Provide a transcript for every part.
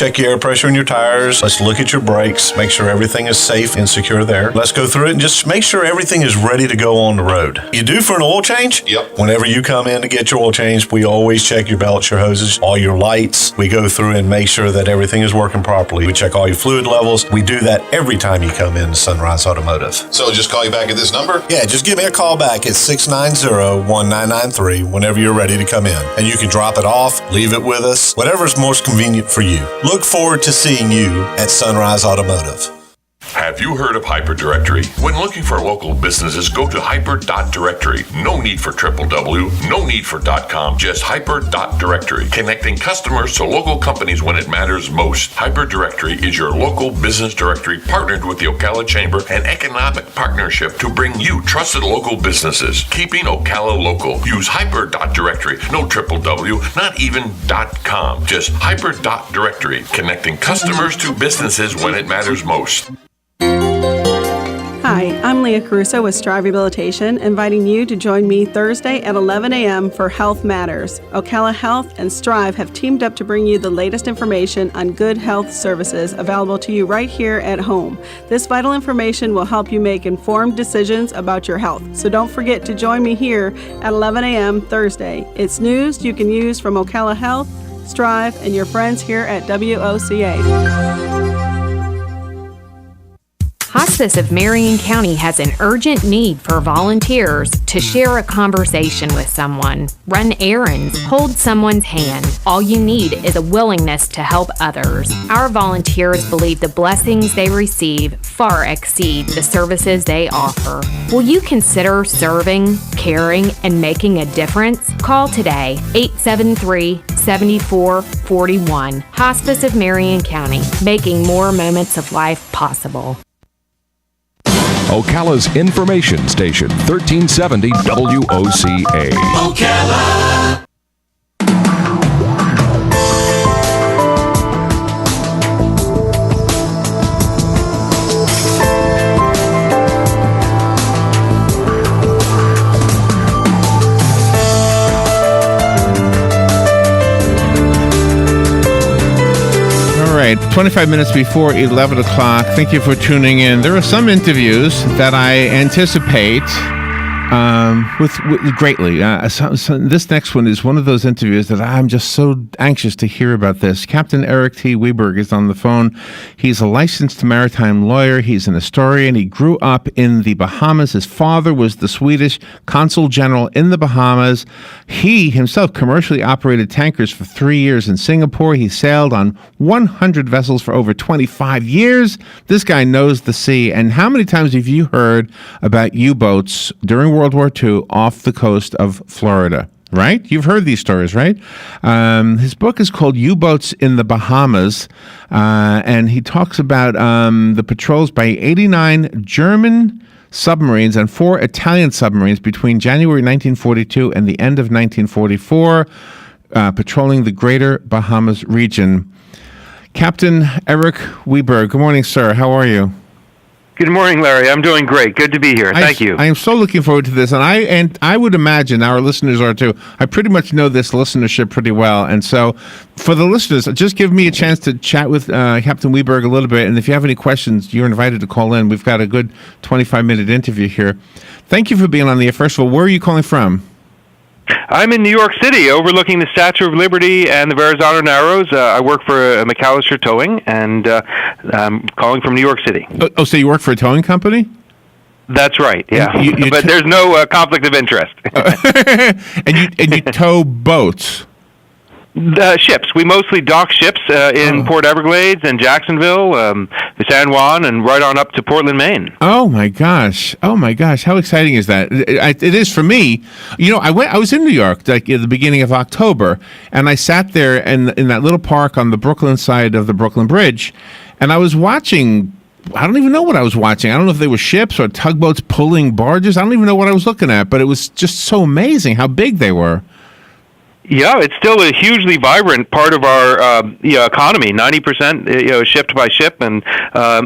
check your air pressure in your tires. Let's look at your brakes, make sure everything is safe and secure there. Let's go through it and just make sure everything is ready to go on the road. You due for an oil change? Yep. Whenever you come in to get your oil change, we always check your belts, your hoses, all your lights. We go through and make sure that everything is working properly. We check all your fluid levels. We do that every time you come in to Sunrise Automotive. So just call you back at this number? Yeah, just give me a call back at 690-1993 whenever you're ready to come in. And you can drop it off, leave it with us, whatever is most convenient for you. Look forward to seeing you at Sunrise Automotive. Have you heard of Hyperdirectory? When looking for local businesses, go to hyper.directory. No need for www, no need for .com, just hyper.directory. Connecting customers to local companies when it matters most. Hyperdirectory is your local business directory partnered with the Ocala Chamber and Economic Partnership to bring you trusted local businesses. Keeping Ocala local. Use hyper.directory. No www, not even .com, just hyper.directory. Connecting customers to businesses when it matters most. Hi, I'm Leah Caruso with Strive Rehabilitation, inviting you to join me Thursday at 11 a.m. for Health Matters. Ocala Health and Strive have teamed up to bring you the latest information on good health services available to you right here at home. This vital information will help you make informed decisions about your health. So don't forget to join me here at 11 a.m. Thursday. It's news you can use from Ocala Health, Strive, and your friends here at WOCA. Hospice of Marion County has an urgent need for volunteers to share a conversation with someone, run errands, hold someone's hand. All you need is a willingness to help others. Our volunteers believe the blessings they receive far exceed the services they offer. Will you consider serving, caring, and making a difference? Call today, 873-7441. Hospice of Marion County, making more moments of life possible. Ocala's information station, 1370 WOCA. Ocala! All right, 25 minutes before 11 o'clock. Thank you for tuning in. There are some interviews that I anticipate with greatly. So this next one is one of those interviews that I'm just so anxious to hear about this. Captain Erik T. Weberg is on the phone. He's a licensed maritime lawyer. He's an historian. He grew up in the Bahamas. His father was the Swedish consul general in the Bahamas. He himself commercially operated tankers for 3 years in Singapore. He sailed on 100 vessels for over 25 years. This guy knows the sea. And how many times have you heard about U-boats during World War II off the coast of Florida? Right? You've heard these stories, right? His book is called U-Boats in the Bahamas, and he talks about the patrols by 89 German submarines and 4 Italian submarines between January 1942 and the end of 1944, patrolling the greater Bahamas region. Captain Erik Weber, good morning, sir. How are you? Good morning, Larry. I'm doing great. Good to be here. Thank you. I am so looking forward to this, and I would imagine our listeners are too. I pretty much know this listenership pretty well, and so for the listeners, just give me a chance to chat with Captain Weberg a little bit, and if you have any questions, you're invited to call in. We've got a good 25-minute interview here. Thank you for being on the air. First of all, where are you calling from? I'm in New York City, overlooking the Statue of Liberty and the Verrazano Narrows. I work for McCallister Towing, and I'm calling from New York City. Oh, so you work for a towing company? That's right, yeah. But there's no conflict of interest. And you tow boats? Ships. We mostly dock ships in Port Everglades and Jacksonville, San Juan, and right on up to Portland, Maine. Oh my gosh! How exciting is that? It is for me. You know, I was in New York like at the beginning of October, and I sat there in that little park on the Brooklyn side of the Brooklyn Bridge, and I was watching. I don't even know what I was watching. I don't know if they were ships or tugboats pulling barges. I don't even know what I was looking at, but it was just so amazing how big they were. Yeah, it's still a hugely vibrant part of our economy. 90% shipped by ship, and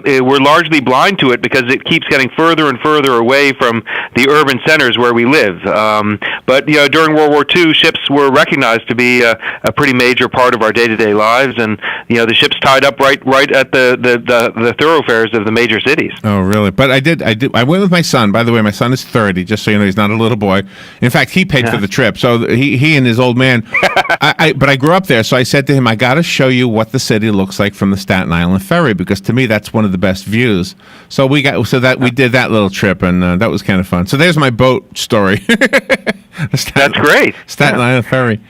we're largely blind to it because it keeps getting further and further away from the urban centers where we live. But during World War II, ships were recognized to be a pretty major part of our day-to-day lives, and the ships tied up right at the thoroughfares of the major cities. Oh, really? But I went with my son. By the way, my son is 30. Just so you know, he's not a little boy. In fact, he paid for the trip, so he and his old man. But I grew up there, so I said to him, I got to show you what the city looks like from the Staten Island Ferry, because to me that's one of the best views. So we did that little trip, and that was kind of fun. So there's my boat story. That's great. Staten Island Ferry.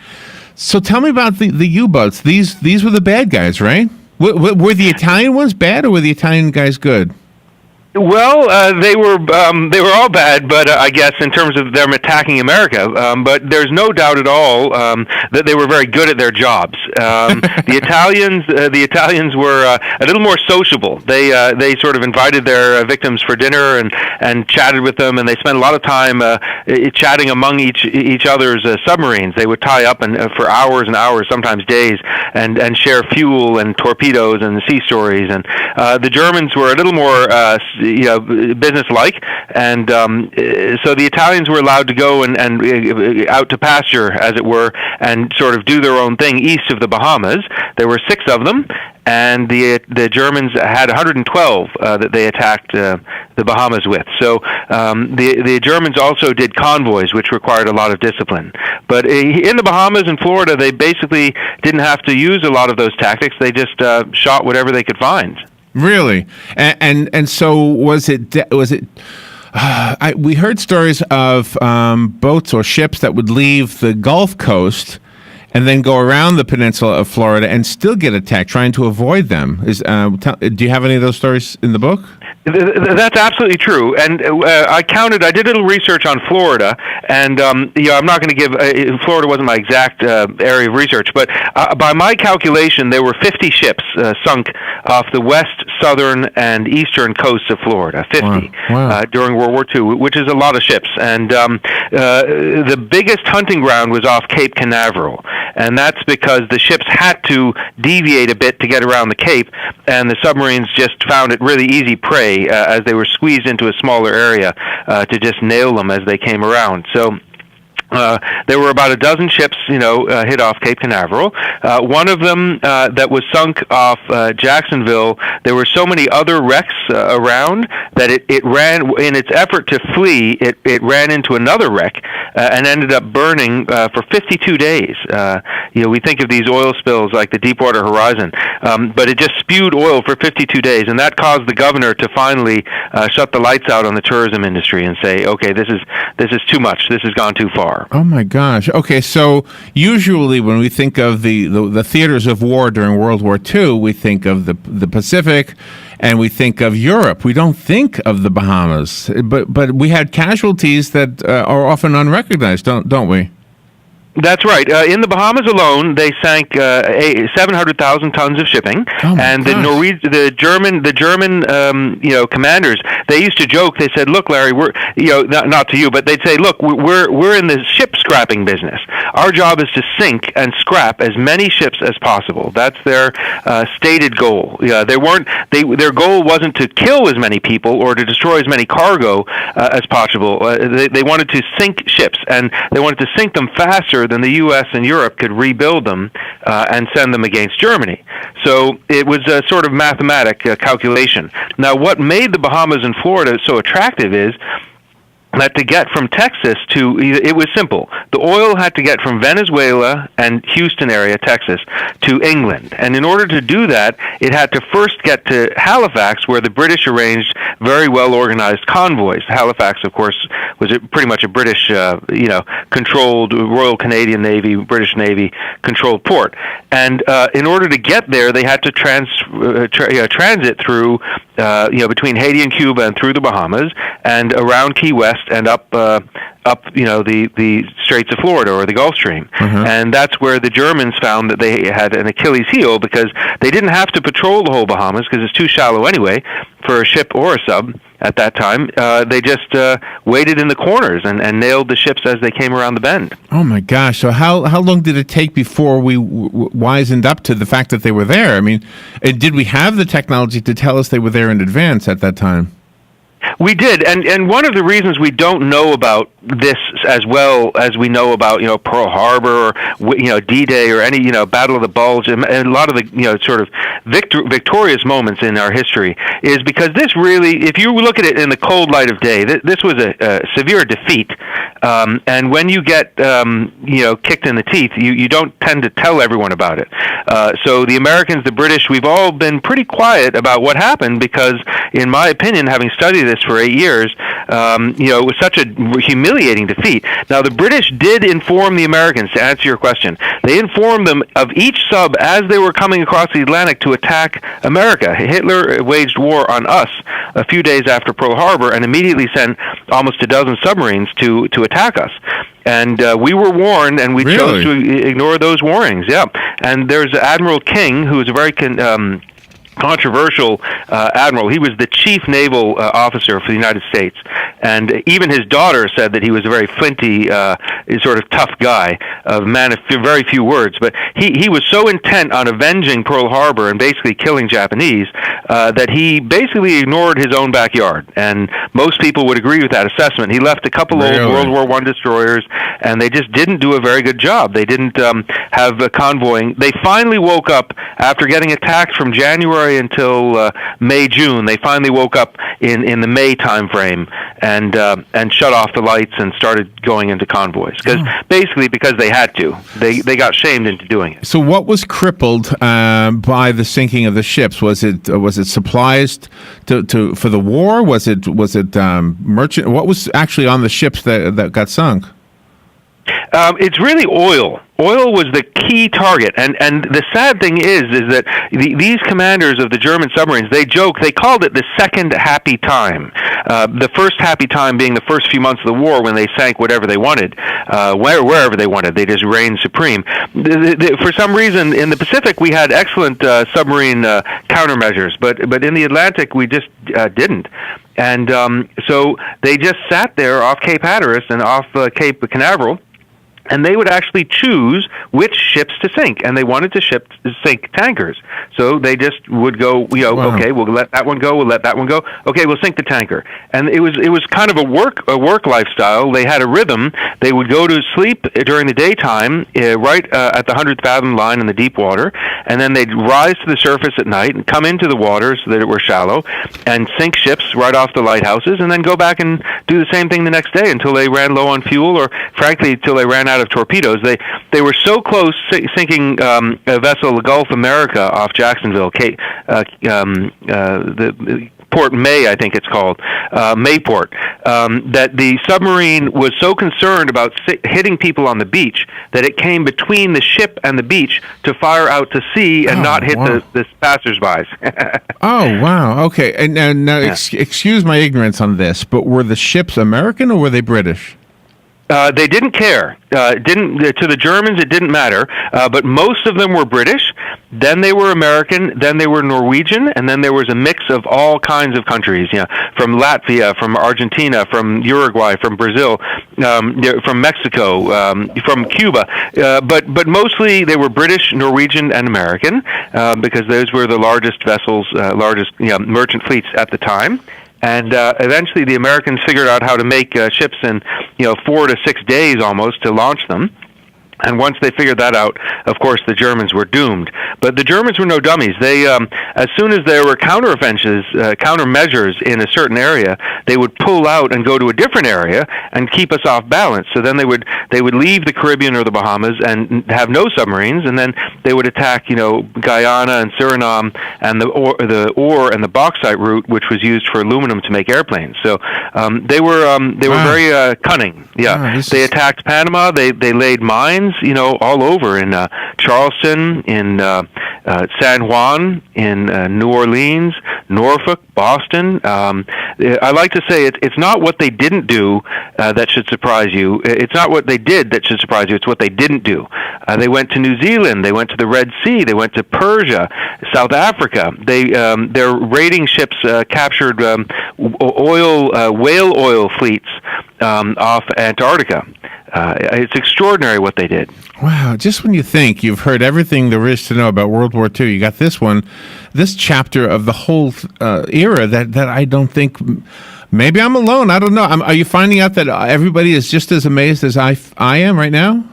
So tell me about the U-boats. These were the bad guys, right? Were the Italian ones bad, or were the Italian guys good? Well, they were all bad, but I guess in terms of them attacking America. But there's no doubt at all that they were very good at their jobs. The Italians were a little more sociable. They sort of invited their victims for dinner and chatted with them, and they spent a lot of time chatting among each other's submarines. They would tie up for hours and hours, sometimes days, and share fuel and torpedoes and sea stories. And the Germans were a little more business-like, and so the Italians were allowed to go and out to pasture, as it were, and sort of do their own thing east of the Bahamas. There were 6 of them, and the Germans had 112 that they attacked the Bahamas with. So the Germans also did convoys, which required a lot of discipline. But in the Bahamas and Florida, they basically didn't have to use a lot of those tactics. They just shot whatever they could find. Really, and so was it? We heard stories of boats or ships that would leave the Gulf Coast and then go around the peninsula of Florida and still get attacked, trying to avoid them. Do you have any of those stories in the book? That's absolutely true, and I did a little research on Florida, and I'm not going to give, Florida wasn't my exact area of research, but by my calculation, there were 50 ships sunk off the west, southern, and eastern coasts of Florida, 50, Wow. During World War II, which is a lot of ships, and the biggest hunting ground was off Cape Canaveral, and that's because the ships had to deviate a bit to get around the Cape, and the submarines just found it really easy prey as they were squeezed into a smaller area to just nail them as they came around. So there were about a dozen ships, hit off Cape Canaveral. One of them that was sunk off Jacksonville, there were so many other wrecks around that it ran, in its effort to flee, it ran into another wreck and ended up burning for 52 days. We think of these oil spills like the Deepwater Horizon, but it just spewed oil for 52 days, and that caused the governor to finally shut the lights out on the tourism industry and say, okay, this is too much. This has gone too far. Oh my gosh. Okay, so usually when we think of the theaters of war during World War II, we think of the Pacific and we think of Europe. We don't think of the Bahamas. But we had casualties that are often unrecognized, don't we? That's right. In the Bahamas alone, they sank 700,000 tons of shipping, and the German commanders, they used to joke. They said, "Look, Larry, we're not to you, but they'd say, look, we're in the ship scrapping business. Our job is to sink and scrap as many ships as possible. That's their stated goal. Their goal wasn't to kill as many people or to destroy as many cargo as possible. They wanted to sink ships, and they wanted to sink them faster than the U.S. and Europe could rebuild them and send them against Germany. So it was a sort of mathematic calculation. Now, what made the Bahamas and Florida so attractive is that to get from Texas it was simple. The oil had to get from Venezuela and Houston area, Texas, to England. And in order to do that, it had to first get to Halifax, where the British arranged very well-organized convoys. Halifax, of course, was pretty much a British, controlled Royal Canadian Navy, British Navy controlled port. And in order to get there, they had to transit through, between Haiti and Cuba and through the Bahamas and around Key West and up the Straits of Florida or the Gulf Stream. Mm-hmm. And that's where the Germans found that they had an Achilles heel, because they didn't have to patrol the whole Bahamas because it's too shallow anyway. for a ship or a sub at that time. They just waited in the corners and nailed the ships as they came around the bend. Oh my gosh! So how long did it take before we wisened up to the fact that they were there? I mean, did we have the technology to tell us they were there in advance at that time? We did, and one of the reasons we don't know about this as well as we know about Pearl Harbor or D-Day or any Battle of the Bulge and a lot of the sort of victorious moments in our history is because this really, if you look at it in the cold light of day, this was a severe defeat, and when you get kicked in the teeth, you don't tend to tell everyone about it. So the Americans, the British, we've all been pretty quiet about what happened because, in my opinion, having studied this for 8 years, it was such a humiliating defeat. Now, the British did inform the Americans, to answer your question. They informed them of each sub as they were coming across the Atlantic to attack America. Hitler waged war on us a few days after Pearl Harbor and immediately sent almost a dozen submarines to attack us. And we were warned, and we chose to ignore those warnings. Yeah, and there's Admiral King, who is a very controversial admiral. He was the chief naval officer for the United States, and even his daughter said that he was a very flinty, sort of tough guy, a man of very few words. But he was so intent on avenging Pearl Harbor and basically killing Japanese that he basically ignored his own backyard. And most people would agree with that assessment. He left a couple old World War I destroyers, and they just didn't do a very good job. They didn't have a convoying. They finally woke up after getting attacked from January until May, June. They finally woke up in the May time frame and shut off the lights and started going into convoys because they had to. They got shamed into doing it. So what was crippled by the sinking of the ships? Was it supplies for the war? Was it merchant? What was actually on the ships that got sunk? It's really oil. Oil was the key target, and the sad thing is that these commanders of the German submarines, they called it the second happy time. The first happy time being the first few months of the war when they sank whatever they wanted, wherever they wanted. They just reigned supreme. For some reason, in the Pacific, we had excellent submarine countermeasures, but in the Atlantic, we just didn't. And so they just sat there off Cape Hatteras and off Cape Canaveral, and they would actually choose which ships to sink, and they wanted to sink tankers. So they just would go, okay, we'll let that one go, we'll let that one go. Okay, we'll sink the tanker. And it was kind of a work lifestyle. They had a rhythm. They would go to sleep during the daytime, right at the 100th fathom line in the deep water, and then they'd rise to the surface at night and come into the waters so that it were shallow, and sink ships right off the lighthouses, and then go back and do the same thing the next day until they ran low on fuel, or frankly, until they ran out of torpedoes. They were so close sinking a vessel, the Gulf America, off Jacksonville, the Port May, I think it's called, Mayport, that the submarine was so concerned about hitting people on the beach that it came between the ship and the beach to fire out to sea and not hit the passersby. Oh, wow. Okay. And now, excuse my ignorance on this, but were the ships American or were they British? They didn't care. To the Germans, it didn't matter. But most of them were British. Then they were American. Then they were Norwegian. And then there was a mix of all kinds of countries. From Latvia, from Argentina, from Uruguay, from Brazil, from Mexico, from Cuba. But mostly they were British, Norwegian, and American because those were the largest vessels, largest merchant fleets at the time. And eventually the Americans figured out how to make ships in 4 to 6 days almost to launch them. And once they figured that out, of course, the Germans were doomed. But the Germans were no dummies. They, as soon as there were countermeasures in a certain area, they would pull out and go to a different area and keep us off balance. So then they would leave the Caribbean or the Bahamas and have no submarines, and then they would attack, Guyana and Suriname and the ore and the bauxite route, which was used for aluminum to make airplanes. So they were very cunning. Yeah, they attacked Panama. They laid mines, all over in Charleston, in San Juan, in New Orleans. Norfolk, Boston. I like to say it's not what they didn't do that should surprise you. It's not what they did that should surprise you. It's what they didn't do. They went to New Zealand. They went to the Red Sea. They went to Persia, South Africa. Their raiding ships captured whale oil fleets off Antarctica. It's extraordinary what they did. Wow. Just when you think you've heard everything there is to know about World War II, you got this chapter of the whole era that I don't think, maybe I'm alone. I don't know. Are you finding out that everybody is just as amazed as I am right now?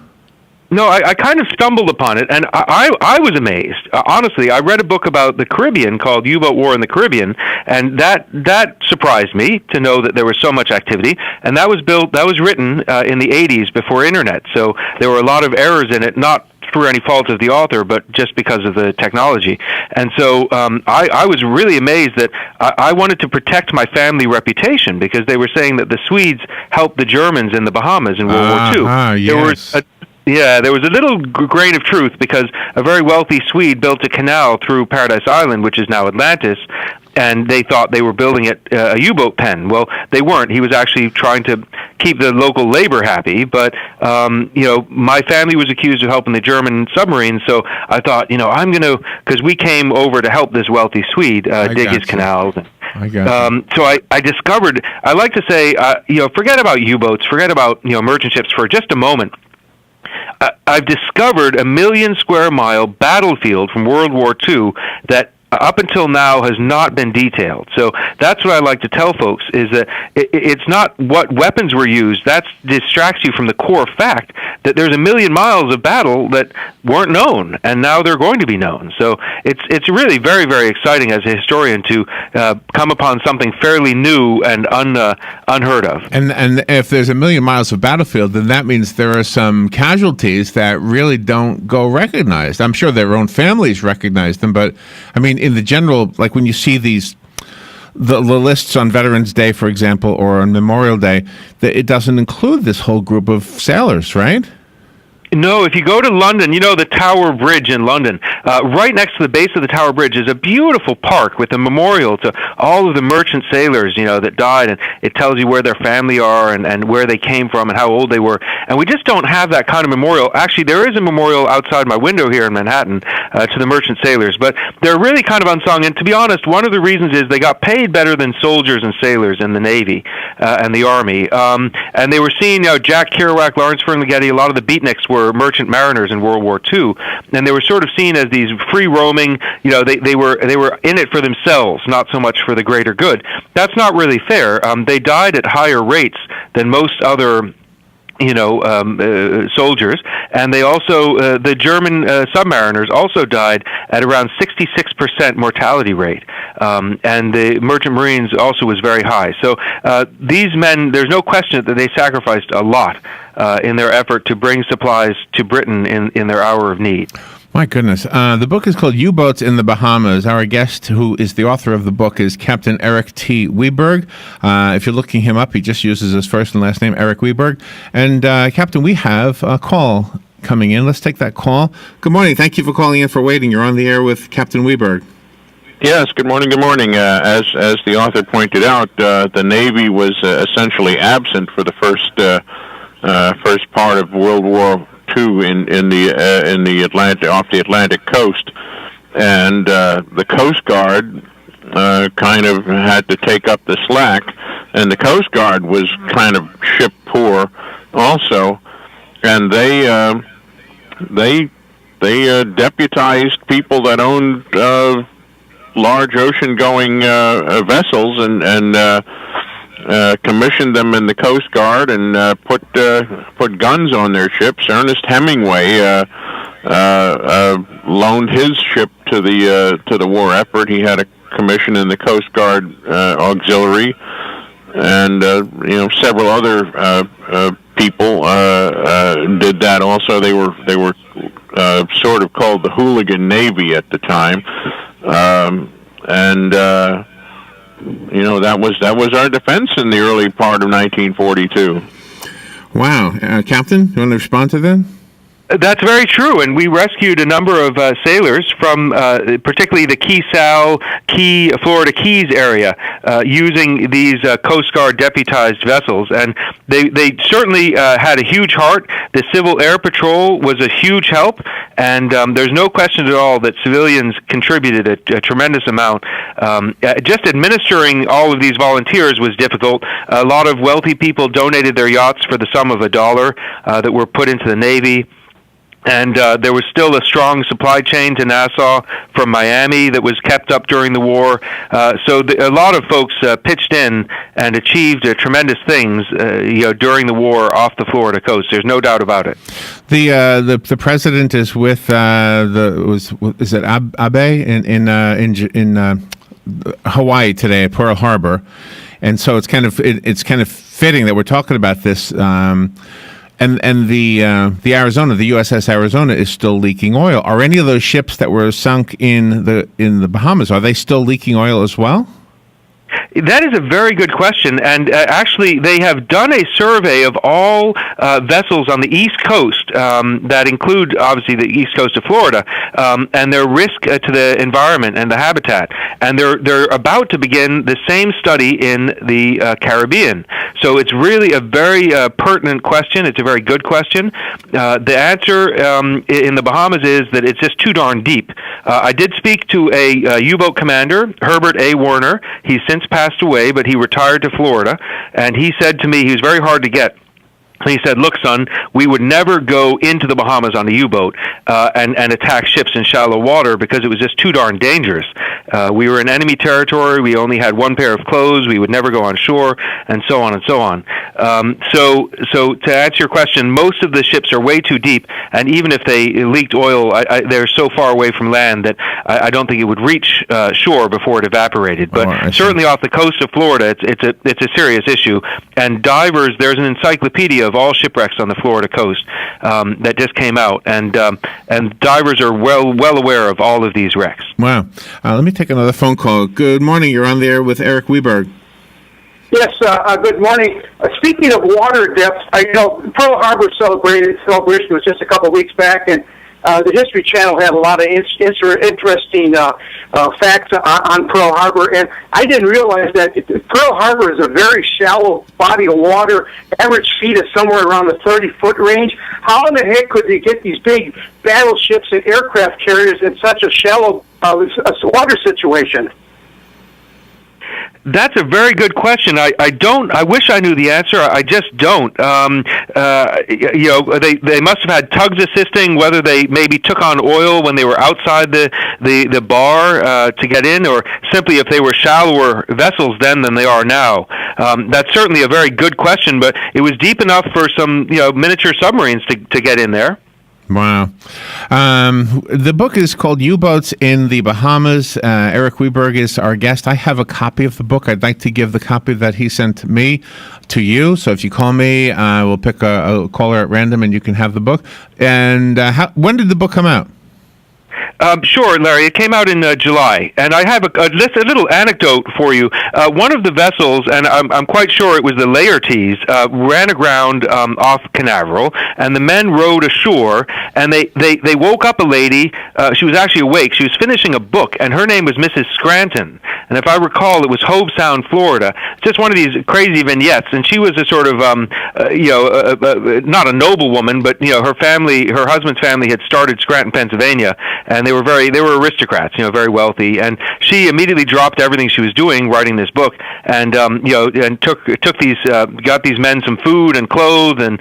No, I kind of stumbled upon it, and I was amazed. Honestly, I read a book about the Caribbean called UBoat War in the Caribbean, and that surprised me to know that there was so much activity. And that was written in the 80s before internet, so there were a lot of errors in it, not through any fault of the author, but just because of the technology. And so I was really amazed that I wanted to protect my family reputation, because they were saying that the Swedes helped the Germans in the Bahamas in World War II. Yes. There was a little grain of truth, because a very wealthy Swede built a canal through Paradise Island, which is now Atlantis, and they thought they were building it a U-boat pen. Well, they weren't. He was actually trying to keep the local labor happy, but my family was accused of helping the German submarines, so I thought, I'm going to, because we came over to help this wealthy Swede dig his canals. So I discovered, I like to say, forget about U-boats, forget about merchant ships for just a moment. I've discovered a 1 million square mile battlefield from World War II that up until now has not been detailed. So that's what I like to tell folks, is that it's not what weapons were used. That distracts you from the core fact that there's 1 million miles of battle that weren't known, and now they're going to be known. So it's really very, very exciting as a historian to come upon something fairly new and unheard of. And if there's 1 million miles of battlefield, then that means there are some casualties that really don't go recognized. I'm sure their own families recognize them, but I mean, in the general, like when you see the lists on Veterans Day, for example, or on Memorial Day, it doesn't include this whole group of sailors, right? No, if you go to London, the Tower Bridge in London, right next to the base of the Tower Bridge is a beautiful park with a memorial to all of the merchant sailors, that died, and it tells you where their family are and where they came from and how old they were. And we just don't have that kind of memorial. Actually, there is a memorial outside my window here in Manhattan to the merchant sailors, but they're really kind of unsung. And to be honest, one of the reasons is they got paid better than soldiers and sailors in the Navy and the Army. And they were seen, Jack Kerouac, Lawrence Ferlinghetti, a lot of the beatniks were merchant mariners in World War II, and they were sort of seen as these free roaming. They were in it for themselves, not so much for the greater good. That's not really fair. They died at higher rates than most other soldiers, and they also the German submariners also died at around 66% mortality rate, and the merchant marines also was very high. So these men, there's no question that they sacrificed a lot in their effort to bring supplies to Britain in their hour of need. My goodness. The book is called U-Boats in the Bahamas. Our guest, who is the author of the book, is Captain Erik T. Weberg. If you're looking him up, he just uses his first and last name, Erik Weberg. And, Captain, we have a call coming in. Let's take that call. Good morning. Thank you for calling in, for waiting. You're on the air with Captain Weberg. Yes, good morning, good morning. As the author pointed out, the Navy was essentially absent for the first part of World War II in the Atlantic, off the Atlantic coast, and the Coast Guard kind of had to take up the slack, and the Coast Guard was kind of ship poor also, and they deputized people that owned large ocean-going vessels and commissioned them in the Coast Guard and put guns on their ships. Ernest Hemingway loaned his ship to the war effort. He had a commission in the Coast Guard auxiliary, and several other people did that also. They were sort of called the Hooligan Navy at the time, and that was our defense in the early part of 1942. Wow. Captain, you want to respond to that? That's very true, and we rescued a number of sailors from particularly the Florida Keys area using these Coast Guard deputized vessels, and they certainly had a huge heart. The Civil Air Patrol was a huge help, and there's no question at all that civilians contributed a tremendous amount. Just administering all of these volunteers was difficult. A lot of wealthy people donated their yachts for the sum of $1 that were put into the Navy. And there was still a strong supply chain to Nassau from Miami that was kept up during the war. So a lot of folks pitched in and achieved tremendous things, during the war off the Florida coast. There's no doubt about it. The president is with is it Abe in Hawaii today at Pearl Harbor, and so it's kind of fitting that we're talking about this. And the Arizona, the USS Arizona, is still leaking oil. Are any of those ships that were sunk in the Bahamas, are they still leaking oil as well? That is a very good question, and actually they have done a survey of all vessels on the East Coast that include, obviously, the East Coast of Florida, and their risk to the environment and the habitat. And they're about to begin the same study in the Caribbean. So it's really a very pertinent question. It's a very good question. The answer in the Bahamas is that it's just too darn deep. I did speak to a U-boat commander, Herbert A. Warner. He's since passed away, but he retired to Florida, and he said to me, he was very hard to get. He said, "Look, son, we would never go into the Bahamas on a U-boat and attack ships in shallow water because it was just too darn dangerous. We were in enemy territory. We only had one pair of clothes. We would never go on shore, and so on and so on." So to answer your question, most of the ships are way too deep, and even if they leaked oil, they're so far away from land that I don't think it would reach shore before it evaporated. But certainly off the coast of Florida, it's a serious issue. And divers, there's an encyclopedia of all shipwrecks on the Florida coast that just came out, and divers are well aware of all of these wrecks. Wow. Let me take another phone call. Good morning. You're on there with Erik Weber. Yes, good morning. Speaking of water depth, Pearl Harbor celebration was just a couple of weeks back, and the History Channel had a lot of interesting facts on Pearl Harbor, and I didn't realize that Pearl Harbor is a very shallow body of water. Average feet is somewhere around the 30-foot range. How in the heck could they get these big battleships and aircraft carriers in such a shallow water situation? That's a very good question. I wish I knew the answer. I just don't. They must have had tugs assisting, whether they maybe took on oil when they were outside the bar to get in, or simply if they were shallower vessels then than they are now. That's certainly a very good question, but it was deep enough for some miniature submarines to get in there. Wow. The book is called U-Boats in the Bahamas. Erik Weber is our guest. I have a copy of the book. I'd like to give the copy that he sent me to you. So if you call me, we'll pick a caller at random and you can have the book. And when did the book come out? Sure, Larry. It came out in July, and I have a little anecdote for you. One of the vessels, and I'm quite sure it was the Laertes, ran aground off Canaveral, and the men rowed ashore, and they woke up a lady. She was actually awake. She was finishing a book, and her name was Mrs. Scranton. And if I recall, it was Hove Sound, Florida. Just one of these crazy vignettes, and she was a sort of, not a noble woman, but her husband's family had started Scranton, Pennsylvania, and they were aristocrats, very wealthy, and she immediately dropped everything she was doing, writing this book, and took these, got these men some food and clothes and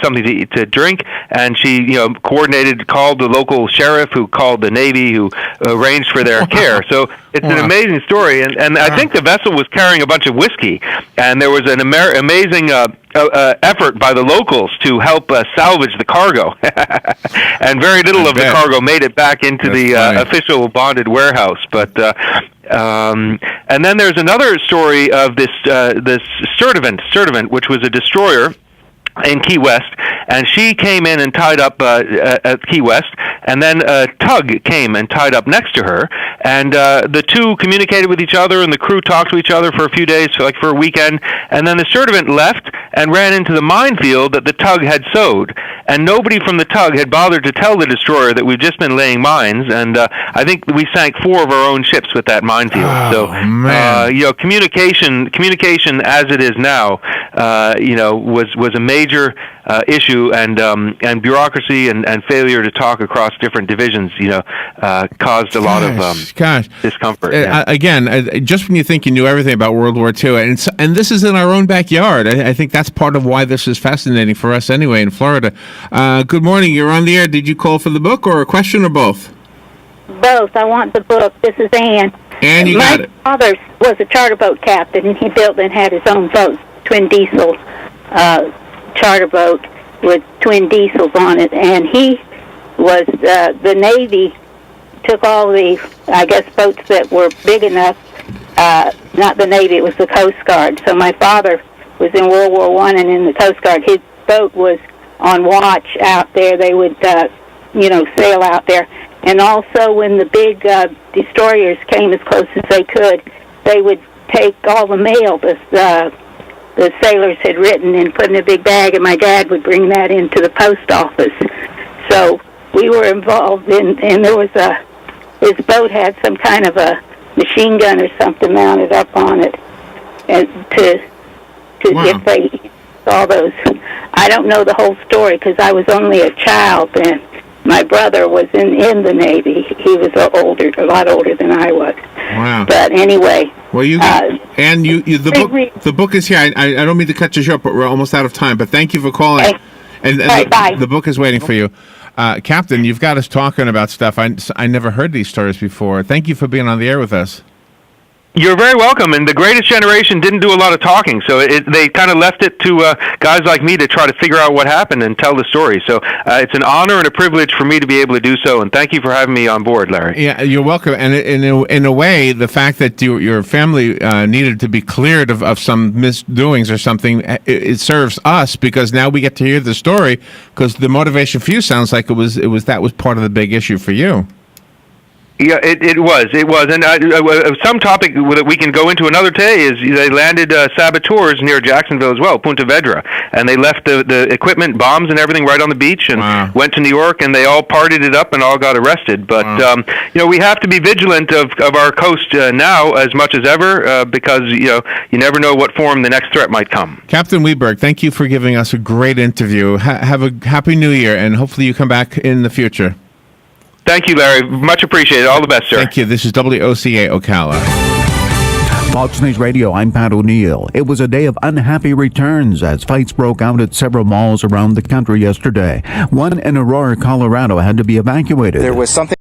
something to drink, and she called the local sheriff, who called the Navy, who arranged for their care. So it's an amazing story, and I think the vessel was carrying a bunch of whiskey, and there was an amazing effort by the locals to help salvage the cargo, and very little of the cargo made it back into the official bonded warehouse. But and then there's another story of this Sturdivant, which was a destroyer in Key West, and she came in and tied up at Key West, and then a tug came and tied up next to her, and the two communicated with each other, and the crew talked to each other for a few days, like for a weekend, and then the Sturdivant left and ran into the minefield that the tug had sowed, and nobody from the tug had bothered to tell the destroyer that we've just been laying mines, and I think we sank 4 of our own ships with that minefield. Communication as it is now, was a major issue, and bureaucracy and failure to talk across different divisions, caused a lot of discomfort. Again, just when you think you knew everything about World War II, and this is in our own backyard, I think that's part of why this is fascinating for us anyway in Florida. Good morning. You're on the air. Did you call for the book or a question or both? Both. I want the book. This is Ann. Ann, you got it. My father was a charter boat captain, and he built and had his own boat, twin diesel charter boat with twin diesels on it. And he was, the Navy took all the, I guess, boats that were big enough, not the Navy, it was the Coast Guard. So my father was in World War I and in the Coast Guard. His boat was on watch out there. They would, sail out there. And also when the big destroyers came as close as they could, they would take all the mail the sailors had written and put in a big bag, and my dad would bring that into the post office. So we were involved in, and there was his boat had some kind of a machine gun or something mounted up on it, and if they saw those. I don't know the whole story because I was only a child then. My brother was in the Navy. He was a lot older than I was. Wow. But anyway. Well, the book is here. I don't mean to cut you short, but we're almost out of time. But thank you for calling. Okay. And bye. The book is waiting for you. Captain, you've got us talking about stuff. I never heard these stories before. Thank you for being on the air with us. You're very welcome. And the Greatest Generation didn't do a lot of talking, so they kind of left it to guys like me to try to figure out what happened and tell the story. So it's an honor and a privilege for me to be able to do so, and thank you for having me on board, Larry. Yeah, you're welcome. And in a way, the fact that your family needed to be cleared of some misdoings or something, it serves us because now we get to hear the story because the motivation for you sounds like it was part of the big issue for you. Yeah, it was, and some topic that we can go into another day is they landed saboteurs near Jacksonville as well, Punta Vedra, and they left the equipment, bombs and everything right on the beach, and went to New York, and they all partied it up and all got arrested. But we have to be vigilant of our coast now as much as ever because you never know what form the next threat might come. Captain Weberg, thank you for giving us a great interview. Have a happy New Year, and hopefully you come back in the future. Thank you, Larry. Much appreciated. All the best, sir. Thank you. This is WOCA Ocala. Fox News Radio, I'm Pat O'Neill. It was a day of unhappy returns as fights broke out at several malls around the country yesterday. One in Aurora, Colorado had to be evacuated. There was something